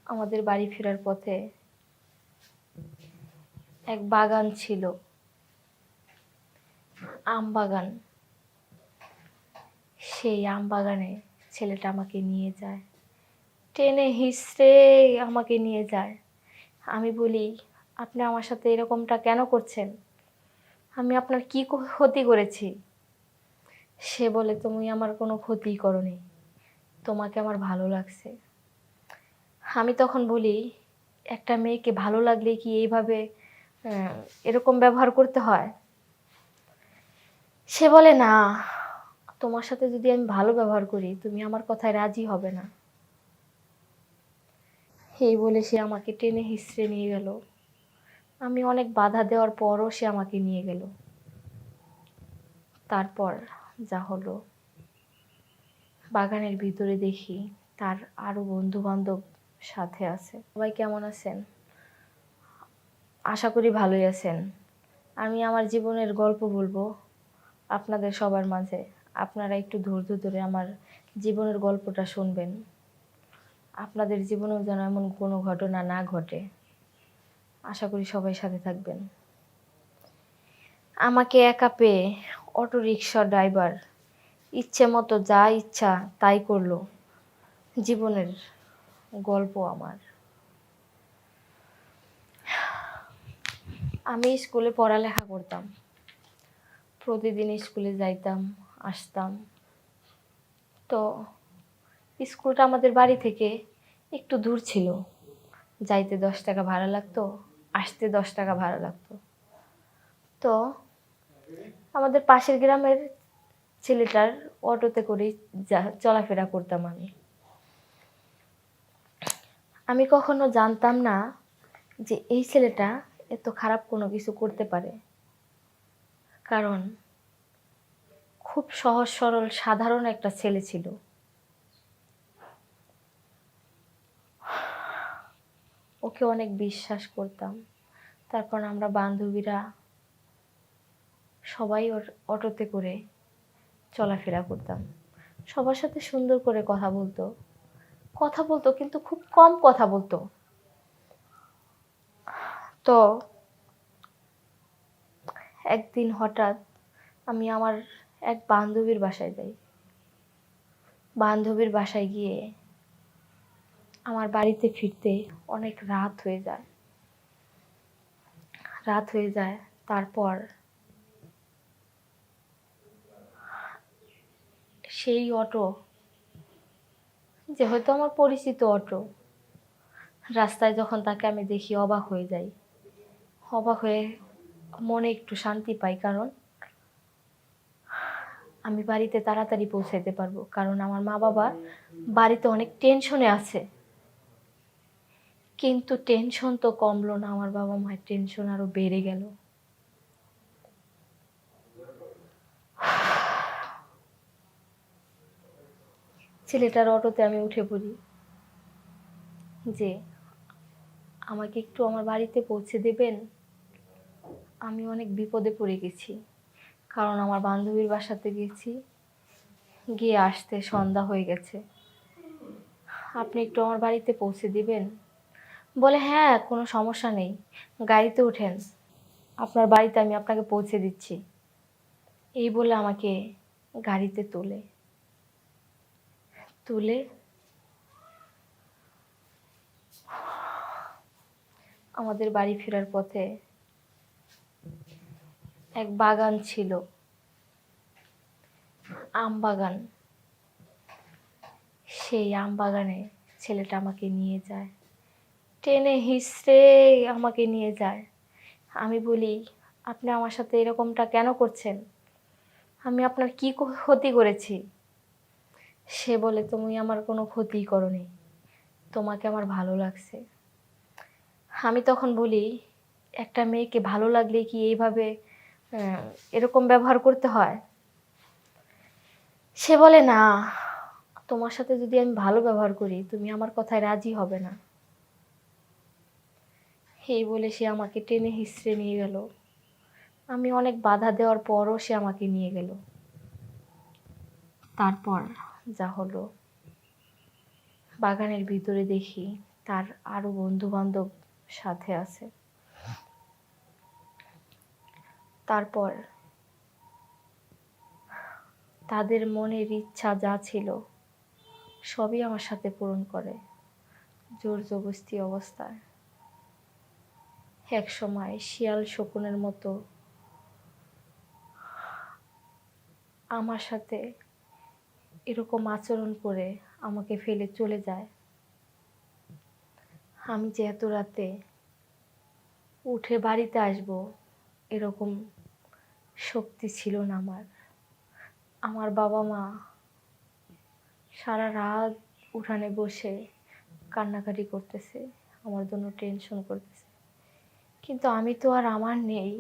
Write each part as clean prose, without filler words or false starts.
আমাদের বাড়ি ফেরার পথে এক বাগান ছিল, আম বাগান। সেই আম বাগানে ছেলেটা আমাকে নিয়ে যায়, টেনে হিঁচড়ে আমাকে নিয়ে যায়। আমি বলি, আপনি আমার সাথে এরকমটা কেন করছেন? আমি আপনার কি ক্ষতি করেছি? সে বলে, তুমি আমার কোনো ক্ষতিই করোনি, তোমাকে আমার ভালো লাগছে। আমি তখন বলি, একটা মেয়েকে ভালো লাগলে কি এইভাবে এরকম ব্যবহার করতে হয়? সে বলে, না, তোমার সাথে যদি আমি ভালো ব্যবহার করি তুমি আমার কথায় রাজি হবে না। এই বলে সে আমাকে টেনে হিঁচড়ে নিয়ে গেল। আমি অনেক বাধা দেওয়ার পরও সে আমাকে নিয়ে গেল। তারপর যা হলো, বাগানের ভিতরে দেখি তার আরো বন্ধু বান্ধব সাথে আছে। সবাই কেমন আছেন? আশা করি ভালোই আছেন। আমি আমার জীবনের গল্প বলবো আপনাদের সবার মাঝে। আপনারা একটু ধৈর্য ধরে আমার জীবনের গল্পটা শুনবেন। আপনাদের জীবনেও যেন এমন কোনো ঘটনা না ঘটে। আশা করি সবাই সাথে থাকবেন। আমাকে একা পেয়ে অটো রিকশা ড্রাইভার ইচ্ছে মতো যা ইচ্ছা তাই করলো। জীবনের গল্প আমার। আমি স্কুলে পড়ালেখা করতাম, প্রতিদিন স্কুলে যাইতাম আসতাম। তো স্কুলটা আমাদের বাড়ি থেকে একটু দূর ছিল। যাইতে 10 টাকা ভাড়া লাগতো, আসতে 10 টাকা ভাড়া লাগতো। তো আমাদের পাশের গ্রামের ছেলেটার অটোতে করেই চলাফেরা করতাম আমি। আমি কখনো জানতাম না যে এই ছেলেটা এত খারাপ কোনো কিছু করতে পারে। কারণ খুব সহজ সরল সাধারণ একটা ছেলে ছিল। ওকে অনেক বিশ্বাস করতাম। তারপর আমরা বান্ধবীরা সবাই ওর অটোতে করে চলাফেরা করতাম। সবার সাথে সুন্দর করে কথা বলতো কিন্তু খুব কম কথা বলতো। তো একদিন হঠাৎ আমি আমার এক বান্ধবীর বাসায় যাই। বান্ধবীর বাসায় গিয়ে আমার বাড়িতে ফিরতে অনেক রাত হয়ে যায়। তারপর সেই অটো, যে হয়তো আমার পরিচিত অটো, রাস্তায় যখন তাকে আমি দেখি অবাক হয়ে যাই। অবাক হয়ে মনে একটু শান্তি পাই, কারণ আমি বাড়িতে তাড়াতাড়ি পৌঁছাইতে পারবো। কারণ আমার মা বাবা বাড়িতে অনেক টেনশনে আছে। কিন্তু টেনশন তো কমলো না, আমার বাবা মায়ের টেনশন আরো বেড়ে গেল। ছেলেটার অটোতে আমি উঠে পড়ি যে আমাকে একটু আমার বাড়িতে পৌঁছে দেবেন, আমি অনেক বিপদে পড়ে গেছি। কারণ আমার বান্ধবীর বাসাতে গেছি, গিয়ে আসতে সন্ধ্যা হয়ে গেছে। আপনি একটু আমার বাড়িতে পৌঁছে দিবেন? বলে, হ্যাঁ, কোনো সমস্যা নেই, গাড়িতে উঠেন, আপনার বাড়িতে আমি আপনাকে পৌঁছে দিচ্ছি। এই বলে আমাকে গাড়িতে তুলে আমাদের বাড়ি ফেরার পথে এক বাগান ছিল, আম বাগান। সেই আম বাগানে ছেলেটা আমাকে নিয়ে যায়, টেনে হিঁচড়ে আমাকে নিয়ে যায়। আমি বলি, আপনি আমার সাথে এরকমটা কেন করছেন? আমি আপনার কি ক্ষতি করেছি? সে বলে, তুমি আমার কোনো ক্ষতিই করোনি, তোমাকে আমার ভালো লাগছে। আমি তখন বলি, একটা মেয়েকে ভালো লাগলে কি এইভাবে এরকম ব্যবহার করতে হয়? সে বলে, না, তোমার সাথে যদি আমি ভালো ব্যবহার করি তুমি আমার কথায় রাজি হবে না। এই বলে সে আমাকে টেনে হিঁচড়ে নিয়ে গেল। আমি অনেক বাধা দেওয়ার পরও সে আমাকে নিয়ে গেল। তারপর যা হলো, বাগানের ভিতরে দেখি তার আরও বন্ধু-বান্ধব সাথে আছে। তারপর তাদের মনের ইচ্ছা যা ছিল সবই আমার সাথে পূরণ করে জোর জবরদস্তি অবস্থায়। একসময় শিয়াল শকুনের মতো আমার সাথে এরকম আচরণ করে আমাকে ফেলে চলে যায়। আমি যে এত রাতে উঠে বাড়িতে আসব এরকম শক্তি ছিল না আমার। আমার বাবা মা সারা রাত উঠানে বসে কান্নাকাটি করতেছে, আমার জন্য টেনশন করতেছে, কিন্তু আমি তো আর আমার নেই।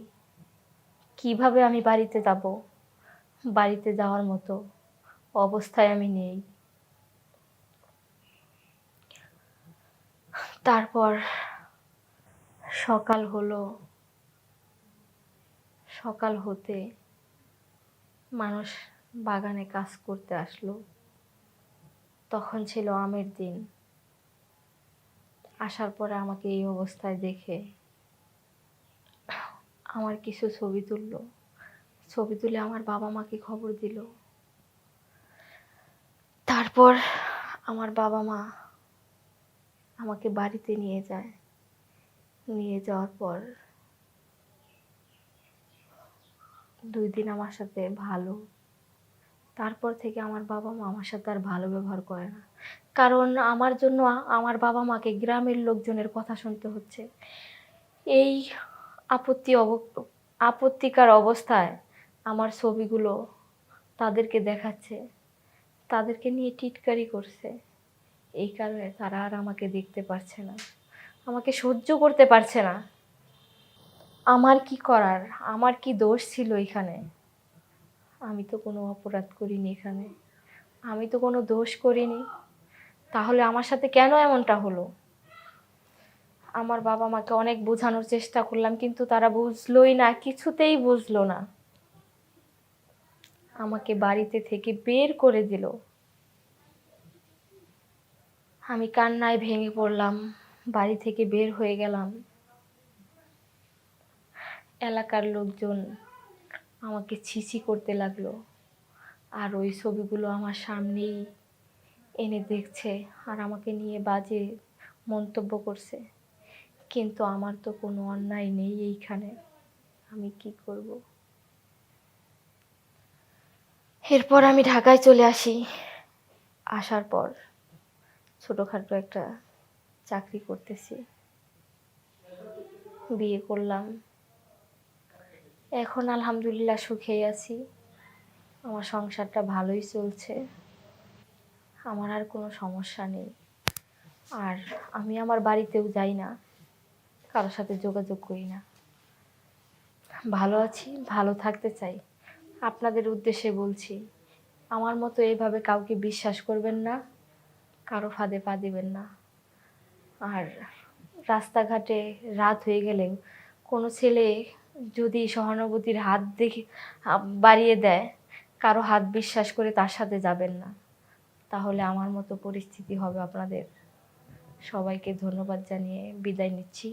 কিভাবে আমি বাড়িতে যাব? বাড়িতে যাওয়ার মতো অবস্থায় আমি নেই। তারপর সকাল হলো, সকাল হতে মানুষ বাগানে কাজ করতে আসলো। তখন ছিল আমের দিন। আসার পরে আমাকে এই অবস্থায় দেখে আমার কিছু ছবি তুললো। ছবি তুলে আমার বাবা মাকে খবর দিল। তারপর আমার বাবা মা আমাকে বাড়িতে নিয়ে যায়। নিয়ে যাওয়ার পর 2 দিন আমার সাথে ভালো। তারপর থেকে আমার বাবা মা আমার সাথে আর ভালো ব্যবহার করে না, কারণ আমার জন্য আমার বাবা মাকে গ্রামের লোকজনের কথা শুনতে হচ্ছে। এই আপত্তিকর অবস্থায় আমার ছবিগুলো তাদেরকে দেখাচ্ছে, তাদেরকে নিয়ে টিটকারি করছে। এই কারণে তারা আর আমাকে দেখতে পারছে না, আমাকে সহ্য করতে পারছে না। আমার কি করার? আমার কি দোষ ছিল এখানে? আমি তো কোনো অপরাধ করিনি এখানে, আমি তো কোনো দোষ করিনি, তাহলে আমার সাথে কেন এমনটা হলো? আমার বাবা মাকে অনেক বোঝানোর চেষ্টা করলাম, কিন্তু তারা বুঝলোই না, কিছুতেই বুঝলো না। আমাকে বাড়িতে থেকে বের করে দিল। আমি কান্নায় ভেঙে পড়লাম, বাড়ি থেকে বের হয়ে গেলাম। এলাকার লোকজন আমাকে ছিছি করতে লাগলো, আর ওই ছবিগুলো আমার সামনেই এনে দেখছে আর আমাকে নিয়ে বাজে মন্তব্য করছে। কিন্তু আমার তো কোনো অন্যায় নেই এইখানে, আমি কি করব? এরপর আমি ঢাকায় চলে আসি। আসার পর ছোটোখাটো একটা চাকরি করতেছি, বিয়ে করলাম। এখন আলহামদুলিল্লাহ সুখেই আছি, আমার সংসারটা ভালোই চলছে, আমার আর কোনো সমস্যা নেই। আর আমি আমার বাড়িতেও যাই না, কারোর সাথে যোগাযোগ করি না। ভালো আছি, ভালো থাকতে চাই। আপনাদের উদ্দেশ্যে বলছি, আমার মতো এইভাবে কাউকে বিশ্বাস করবেন না, কারো ফাঁদে পা দিবেন না। আর রাস্তাঘাটে রাত হয়ে গেলেও কোনো ছেলে যদি সহানুভূতির হাত দেখে বাড়িয়ে দেয়, কারো হাত বিশ্বাস করে তার সাথে যাবেন না, তাহলে আমার মতো পরিস্থিতি হবে আপনাদের। সবাইকে ধন্যবাদ জানিয়ে বিদায় নিচ্ছি।